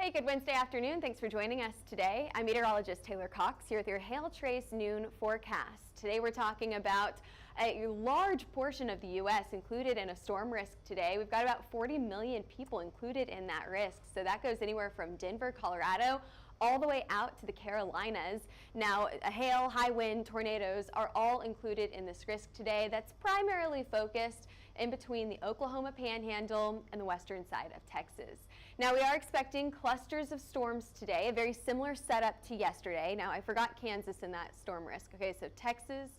Hey, good Wednesday afternoon. Thanks for joining us today. I'm meteorologist Taylor Cox here with your Hail Trace noon forecast. Today we're talking about a large portion of the U.S. included in a storm risk today. We've got about 40 million people included in that risk. So that goes anywhere from Denver, Colorado, all the way out to the Carolinas. Now, hail, high wind, tornadoes are all included in this risk today. That's primarily focused in between the Oklahoma Panhandle and the western side of Texas. Now, we are expecting clusters of storms today, a very similar setup to yesterday. Now, I forgot Kansas in that storm risk. Okay, so Texas,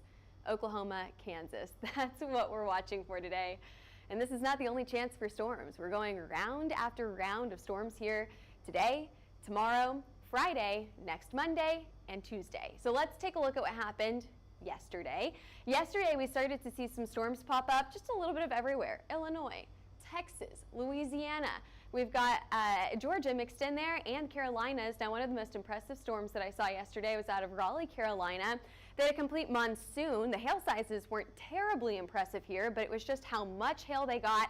Oklahoma, Kansas. That's what we're watching for today. And this is not the only chance for storms. We're going round after round of storms here today, tomorrow, Friday, next Monday, and Tuesday. So let's take a look at what happened yesterday. Yesterday, we started to see some storms pop up just a little bit of everywhere. Illinois, Texas, Louisiana. We've got Georgia mixed in there and Carolinas. Now, one of the most impressive storms that I saw yesterday was out of Raleigh, Carolina. They had a complete monsoon. The hail sizes weren't terribly impressive here, but it was just how much hail they got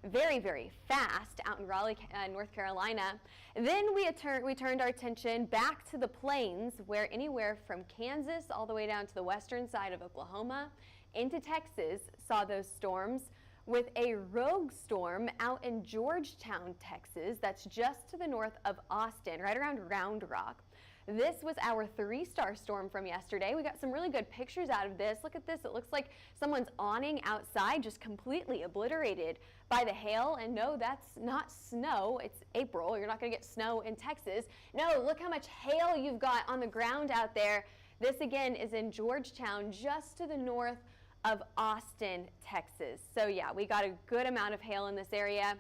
very, very fast out in Raleigh, North Carolina. Then we turned our attention back to the plains, where anywhere from Kansas all the way down to the western side of Oklahoma into Texas saw those storms, with a rogue storm out in Georgetown, Texas. That's just to the north of Austin, right around Round Rock. This was our 3-star storm from yesterday. We got some really good pictures out of this. Look at this. It looks like someone's awning outside just completely obliterated by the hail. And no, that's not snow. It's April. You're not going to get snow in Texas. No, look how much hail you've got on the ground out there. This again is in Georgetown, just to the north of Austin, Texas. So yeah, we got a good amount of hail in this area.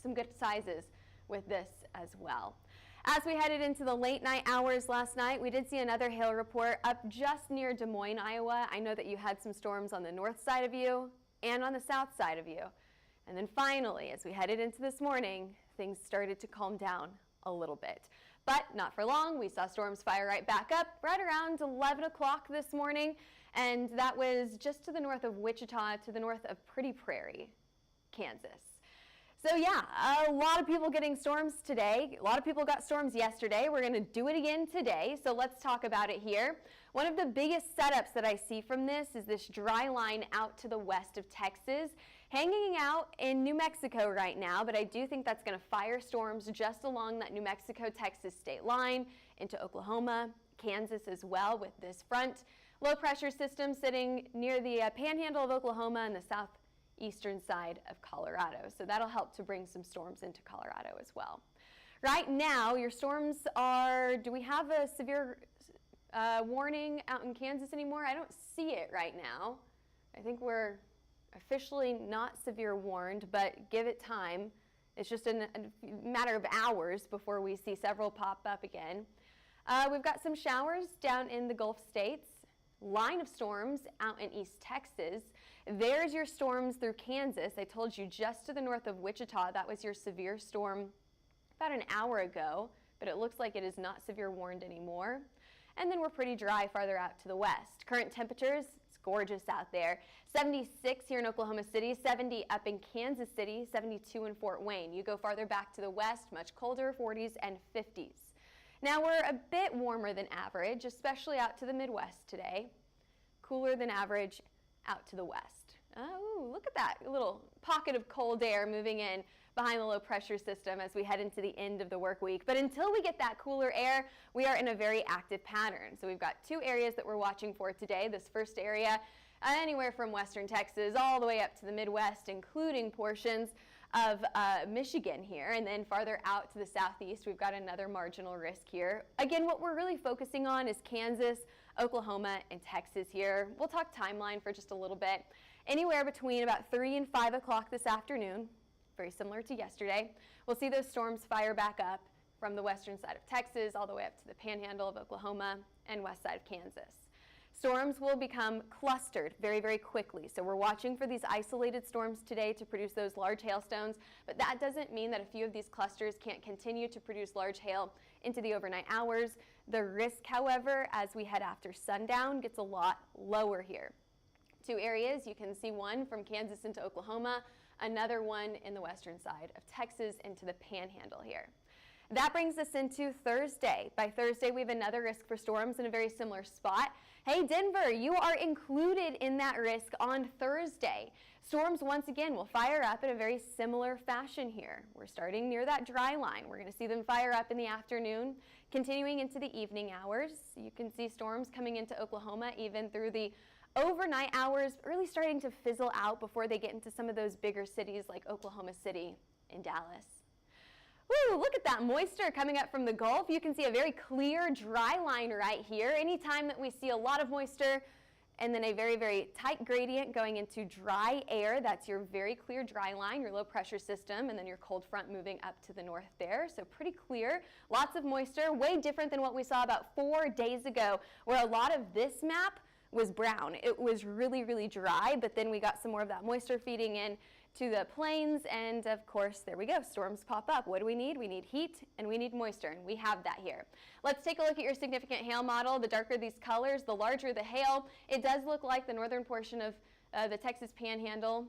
Some good sizes with this as well. As we headed into the late night hours last night, we did see another hail report up just near Des Moines, Iowa. I know that you had some storms on the north side of you and on the south side of you. And then finally, as we headed into this morning, things started to calm down a little bit. But not for long. We saw storms fire right back up right around 11 o'clock this morning. And that was just to the north of Wichita, to the north of Pretty Prairie, Kansas. So yeah, a lot of people getting storms today. A lot of people got storms yesterday. We're going to do it again today. So let's talk about it here. One of the biggest setups that I see from this is this dry line out to the west of Texas, hanging out in New Mexico right now. But I do think that's going to fire storms just along that New Mexico-Texas state line into Oklahoma, Kansas as well with this front. Low pressure system sitting near the panhandle of Oklahoma and the southeastern side of Colorado. So that'll help to bring some storms into Colorado as well. Right now, your storms are, do we have a severe warning out in Kansas anymore? I don't see it right now. I think we're officially not severe warned, but give it time. It's just a matter of hours before we see several pop up again. We've got some showers down in the Gulf states. Line of storms out in East Texas. There's your storms through Kansas. I told you just to the north of Wichita, that was your severe storm about an hour ago, but it looks like it is not severe warned anymore. And then we're pretty dry farther out to the west. Current temperatures, it's gorgeous out there. 76 here in Oklahoma City, 70 up in Kansas City, 72 in Fort Wayne. You go farther back to the west, much colder, 40s and 50s. Now we're a bit warmer than average, especially out to the Midwest today. Cooler than average out to the west. Oh, look at that, a little pocket of cold air moving in behind the low pressure system as we head into the end of the work week. But until we get that cooler air, we are in a very active pattern. So we've got 2 areas that we're watching for today. This first area, anywhere from western Texas all the way up to the Midwest, including portions of Michigan here, and then farther out to the southeast, we've got another marginal risk here. Again, what we're really focusing on is Kansas, Oklahoma, and Texas here. We'll talk timeline for just a little bit. Anywhere between about 3 and 5 o'clock this afternoon, very similar to yesterday, we'll see those storms fire back up from the western side of Texas all the way up to the panhandle of Oklahoma and west side of Kansas. Storms will become clustered very, very quickly. So we're watching for these isolated storms today to produce those large hailstones, but that doesn't mean that a few of these clusters can't continue to produce large hail into the overnight hours. The risk, however, as we head after sundown, gets a lot lower here. 2 areas, you can see one from Kansas into Oklahoma, another one in the western side of Texas into the panhandle here. That brings us into Thursday. By Thursday, we have another risk for storms in a very similar spot. Hey, Denver, you are included in that risk on Thursday. Storms, once again, will fire up in a very similar fashion here. We're starting near that dry line. We're going to see them fire up in the afternoon, continuing into the evening hours. You can see storms coming into Oklahoma even through the overnight hours, really starting to fizzle out before they get into some of those bigger cities like Oklahoma City and Dallas. Woo, look at that moisture coming up from the Gulf. You can see a very clear, dry line right here. Anytime that we see a lot of moisture and then a very, very tight gradient going into dry air, that's your very clear dry line, your low pressure system, and then your cold front moving up to the north there. So pretty clear, lots of moisture, way different than what we saw about 4 days ago, where a lot of this map was brown. It was really, really dry, but then we got some more of that moisture feeding in to the plains, and of course, there we go, storms pop up. What do we need? We need heat and we need moisture, and we have that here. Let's take a look at your significant hail model. The darker these colors, the larger the hail. It does look like the northern portion of the Texas Panhandle,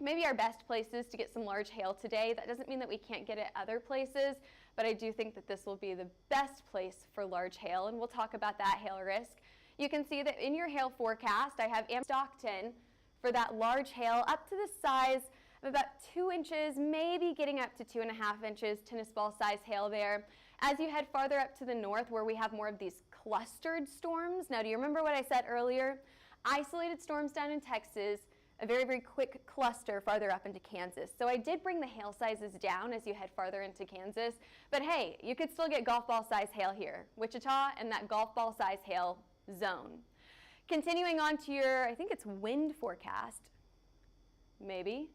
maybe our best places to get some large hail today. That doesn't mean that we can't get it other places, but I do think that this will be the best place for large hail, and we'll talk about that hail risk. You can see that in your hail forecast, I have Stockton for that large hail up to the size of about 2 inches, maybe getting up to 2.5 inches, tennis ball size hail there. As you head farther up to the north where we have more of these clustered storms. Now, do you remember what I said earlier? Isolated storms down in Texas, a very, very quick cluster farther up into Kansas. So I did bring the hail sizes down as you head farther into Kansas, but hey, you could still get golf ball size hail here. Wichita and that golf ball size hail zone. Continuing on to your, I think it's wind forecast, maybe.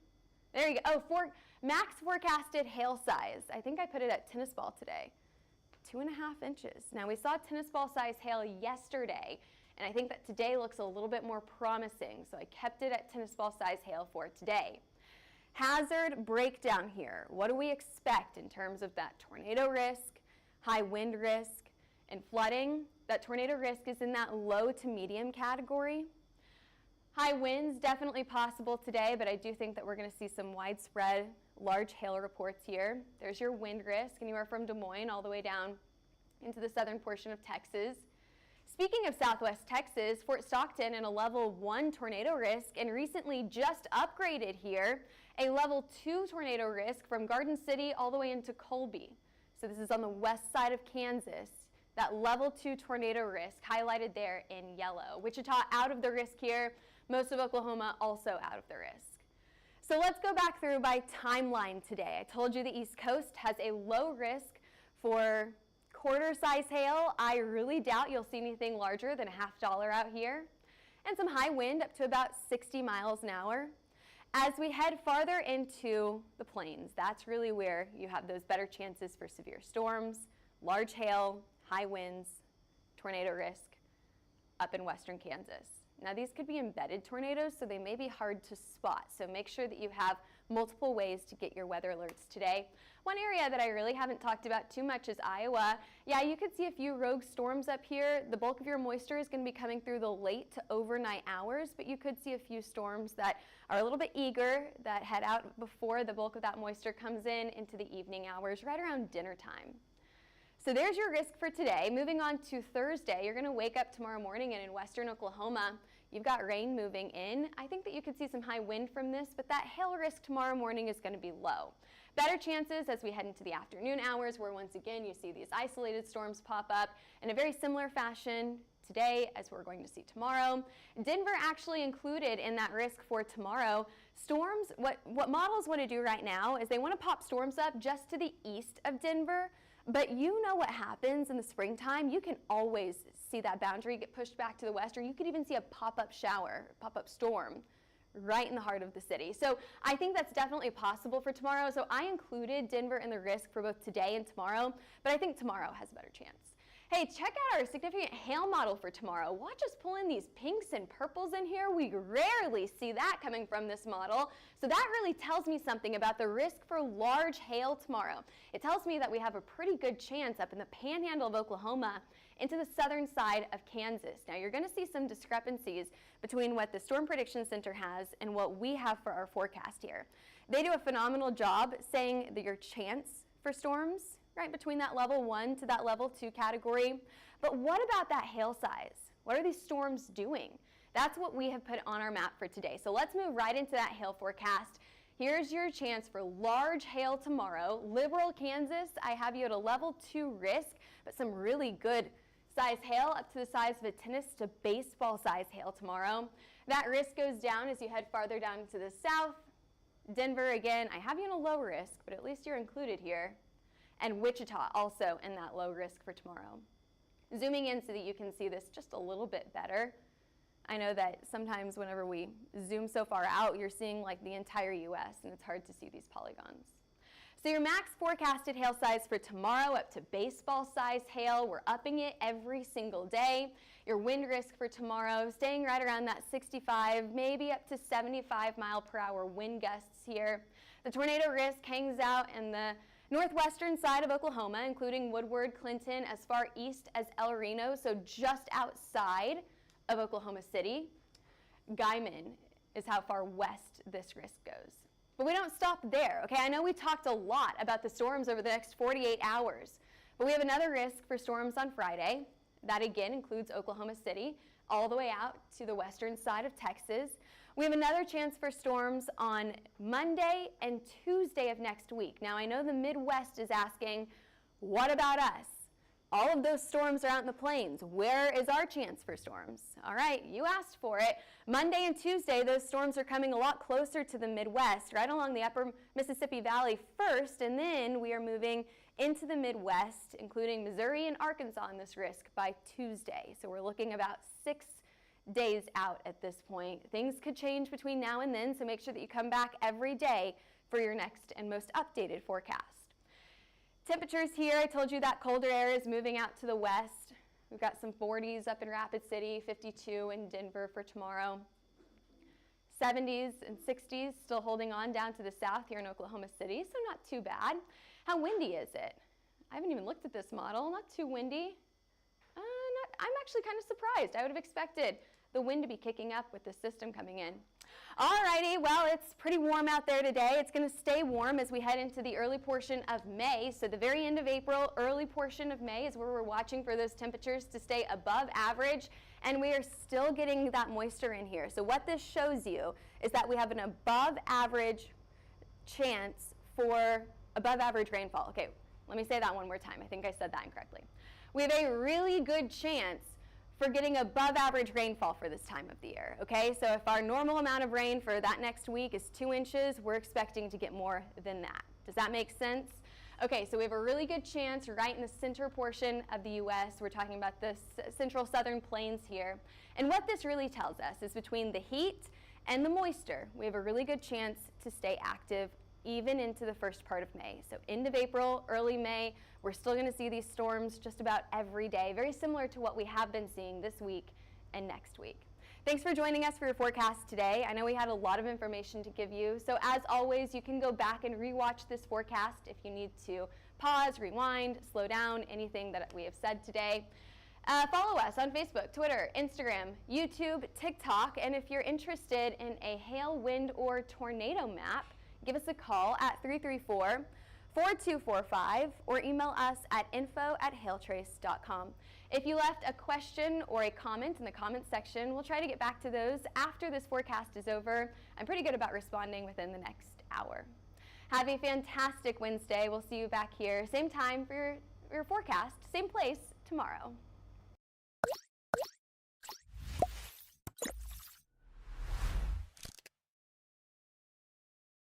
There you go. Oh, max forecasted hail size. I think I put it at tennis ball today. 2.5 inches. Now we saw tennis ball size hail yesterday, and I think that today looks a little bit more promising, so I kept it at tennis ball size hail for today. Hazard breakdown here. What do we expect in terms of that tornado risk, high wind risk, and flooding? That tornado risk is in that low to medium category. High winds definitely possible today, but I do think that we're going to see some widespread large hail reports here. There's your wind risk, anywhere from Des Moines all the way down into the southern portion of Texas. Speaking of southwest Texas, Fort Stockton in a level 1 tornado risk, and recently just upgraded here, a level 2 tornado risk from Garden City all the way into Colby. So this is on the west side of Kansas. That level 2 tornado risk highlighted there in yellow. Wichita out of the risk here. Most of Oklahoma also out of the risk. So let's go back through by timeline today. I told you the East Coast has a low risk for quarter size hail. I really doubt you'll see anything larger than $0.50 out here. And some high wind up to about 60 miles an hour. As we head farther into the plains, that's really where you have those better chances for severe storms, large hail, high winds, tornado risk up in western Kansas. Now these could be embedded tornadoes, so they may be hard to spot. So make sure that you have multiple ways to get your weather alerts today. One area that I really haven't talked about too much is Iowa. Yeah, you could see a few rogue storms up here. The bulk of your moisture is going to be coming through the late to overnight hours, but you could see a few storms that are a little bit eager, that head out before the bulk of that moisture comes in into the evening hours, right around dinner time. So there's your risk for today. Moving on to Thursday, you're going to wake up tomorrow morning and in western Oklahoma, you've got rain moving in. I think that you could see some high wind from this, but that hail risk tomorrow morning is going to be low. Better chances as we head into the afternoon hours, where once again you see these isolated storms pop up in a very similar fashion today as we're going to see tomorrow. Denver actually included in that risk for tomorrow. Storms, what models want to do right now is they want to pop storms up just to the east of Denver. But you know what happens in the springtime. You can always see that boundary get pushed back to the west, or you could even see a pop-up shower, pop-up storm right in the heart of the city. So I think that's definitely possible for tomorrow. So I included Denver in the risk for both today and tomorrow, but I think tomorrow has a better chance. Hey, check out our significant hail model for tomorrow. Watch us pull in these pinks and purples in here. We rarely see that coming from this model. So that really tells me something about the risk for large hail tomorrow. It tells me that we have a pretty good chance up in the panhandle of Oklahoma into the southern side of Kansas. Now you're going to see some discrepancies between what the Storm Prediction Center has and what we have for our forecast here. They do a phenomenal job saying that your chance for storms right between that level 1 to that level 2 category. But what about that hail size? What are these storms doing? That's what we have put on our map for today. So let's move right into that hail forecast. Here's your chance for large hail tomorrow. Liberal, Kansas, I have you at a level 2 risk, but some really good size hail up to the size of a tennis to baseball size hail tomorrow. That risk goes down as you head farther down to the south. Denver, again, I have you in a low risk, but at least you're included here. And Wichita also in that low risk for tomorrow. Zooming in so that you can see this just a little bit better. I know that sometimes whenever we zoom so far out, you're seeing like the entire US, and it's hard to see these polygons. So your max forecasted hail size for tomorrow up to baseball size hail. We're upping it every single day. Your wind risk for tomorrow staying right around that 65, maybe up to 75 mile per hour wind gusts here. The tornado risk hangs out in the northwestern side of Oklahoma, including Woodward, Clinton, as far east as El Reno, so just outside of Oklahoma City. Guymon is how far west this risk goes. But we don't stop there, okay? I know we talked a lot about the storms over the next 48 hours, but we have another risk for storms on Friday. That again includes Oklahoma City, all the way out to the western side of Texas. We have another chance for storms on Monday and Tuesday of next week. Now I know the Midwest is asking, what about us? All of those storms are out in the plains. Where is our chance for storms? All right, you asked for it. Monday and Tuesday, those storms are coming a lot closer to the Midwest, right along the upper Mississippi Valley first, and then we are moving into the Midwest, including Missouri and Arkansas in this risk by Tuesday. So we're looking about 6 days out at this point. Things could change between now and then, so make sure that you come back every day for your next and most updated forecast. Temperatures here, I told you that colder air is moving out to the west. We've got some 40s up in Rapid City, 52 in Denver for tomorrow. 70s and 60s still holding on down to the south here in Oklahoma City, so not too bad. How windy is it? I haven't even looked at this model. Not too windy. I'm actually kind of surprised. I would have expected the wind to be kicking up with the system coming in. Alrighty, well, it's pretty warm out there today. It's going to stay warm as we head into the early portion of May. So the very end of April, early portion of May is where we're watching for those temperatures to stay above average, and we are still getting that moisture in here. So what this shows you is that we have an above average chance for above average rainfall. Okay, let me say that one more time. I think I said that incorrectly. We have a really good chance for getting above average rainfall for this time of the year, okay? So if our normal amount of rain for that next week is 2 inches, we're expecting to get more than that. Does that make sense? Okay, so we have a really good chance right in the center portion of the US. We're talking about the central southern plains here. And what this really tells us is between the heat and the moisture, we have a really good chance to stay active even into the first part of May. So end of April, early May, we're still going to see these storms just about every day, very similar to what we have been seeing this week and next week. Thanks for joining us for your forecast today. I know we had a lot of information to give you, so as always, you can go back and rewatch this forecast if you need to pause, rewind, slow down, anything that we have said today. Follow us on Facebook, Twitter, Instagram, YouTube, TikTok, and if you're interested in a hail, wind, or tornado map, give us a call at 334-4245 or email us at info@hailtrace.com. If you left a question or a comment in the comment section, we'll try to get back to those after this forecast is over. I'm pretty good about responding within the next hour. Have a fantastic Wednesday. We'll see you back here, same time for your forecast, same place tomorrow.